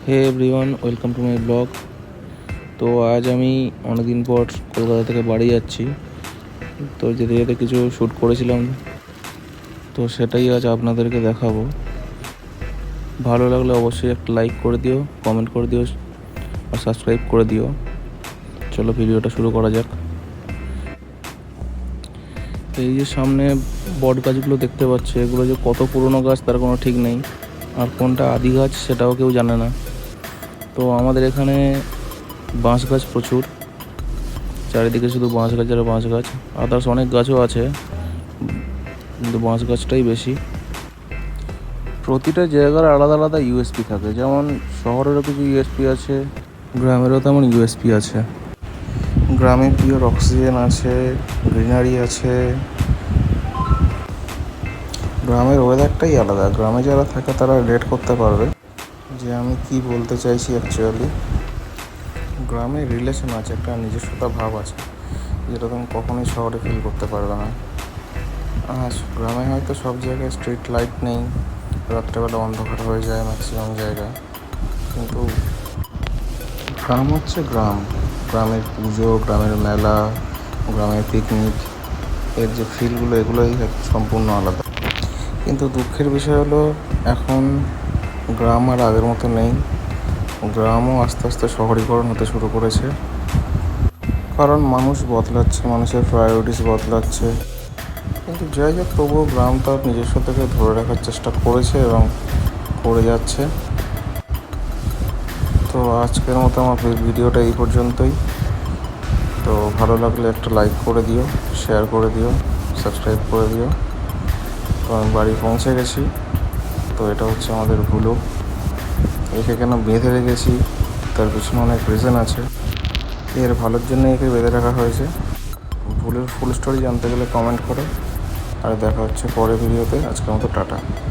Hey everyone, welcome to my blog. তো আজ আমি অনেকদিন পর কলকাতা থেকে বাড়ি যাচ্ছি। তো যেতে যেতে কিছু শ্যুট করেছিলাম, তো সেটাই আজ আপনাদেরকে দেখাবো। ভালো লাগলে অবশ্যই একটা লাইক করে দিও, কমেন্ট করে দিও আর সাবস্ক্রাইব করে দিও। চলো ভিডিওটা শুরু করা যাক। এই যে সামনে বট গাছগুলো দেখতে পাচ্ছি, এগুলো যে কত পুরনো গাছ তার কোনো ঠিক নেই, আর কোনটা আদি গাছ সেটাও কেউ জানে না। তো আমাদের এখানে বাঁশ গাছ প্রচুর, চারিদিকে শুধু বাঁশ গাছ আর বাঁশ গাছ। আদার্স অনেক গাছও আছে, কিন্তু বাঁশ গাছটাই বেশি। প্রতিটা জায়গার আলাদা আলাদা ইউএসপি থাকে, যেমন শহরেরও কিছু ইউএসপি আছে, গ্রামেরও তেমন ইউএসপি আছে। গ্রামে পিওর অক্সিজেন আছে, গ্রিনারি আছে। গ্রামের ওয়েদারটাই আলাদা, গ্রামে যারা থাকে তারা রিলেট করতে পারবে যে আমি কি বলতে চাইছি। অ্যাকচুয়ালি গ্রামে রিলেশন আছে, একটা নিজস্বতা ভাব আছে, যেটা তুমি কখনোই শহরে ফিল করতে পারবে না। গ্রামে হয়তো সব জায়গায় স্ট্রিট লাইট নেই, রাত্রেবেলা অন্ধকার হয়ে যায় ম্যাক্সিমাম জায়গায়, কিন্তু গ্রাম হচ্ছে গ্রাম। গ্রামের পুজো, গ্রামের মেলা, গ্রামের পিকনিক, এর যে ফিলগুলো এগুলোই সম্পূর্ণ আলাদা। কিন্তু দুঃখের বিষয় হলো এখন গ্রাম আর আগের মতো নেই। গ্রামও আস্তে আস্তে শহরীকরণ হতে শুরু করেছে, কারণ মানুষ বদলাচ্ছে, মানুষের প্রায়োরিটিস বদলাচ্ছে। কিন্তু যাই হোক, তবুও গ্রাম তার নিজস্বতাকে ধরে রাখার চেষ্টা করেছে এবং করে যাচ্ছে। তো আজকের মতো আমার ভিডিওটা এই পর্যন্তই। তো ভালো লাগলে একটা লাইক করে দিও, শেয়ার করে দিও, সাবস্ক্রাইব করে দিও। তো আমি বাড়ি পৌঁছে গেছি। তো এটা হচ্ছে আমাদের ভুলো। একে কেন বেঁধে রেখেছি তার পিছনে অনেক রিজন আছে, এর ভালোর জন্য একে বেঁধে রাখা হয়েছে। ভুলের ফুল স্টোরি জানতে গেলে কমেন্ট করো, আর দেখা হচ্ছে পরের ভিডিওতে। আজকের মতো টাটা।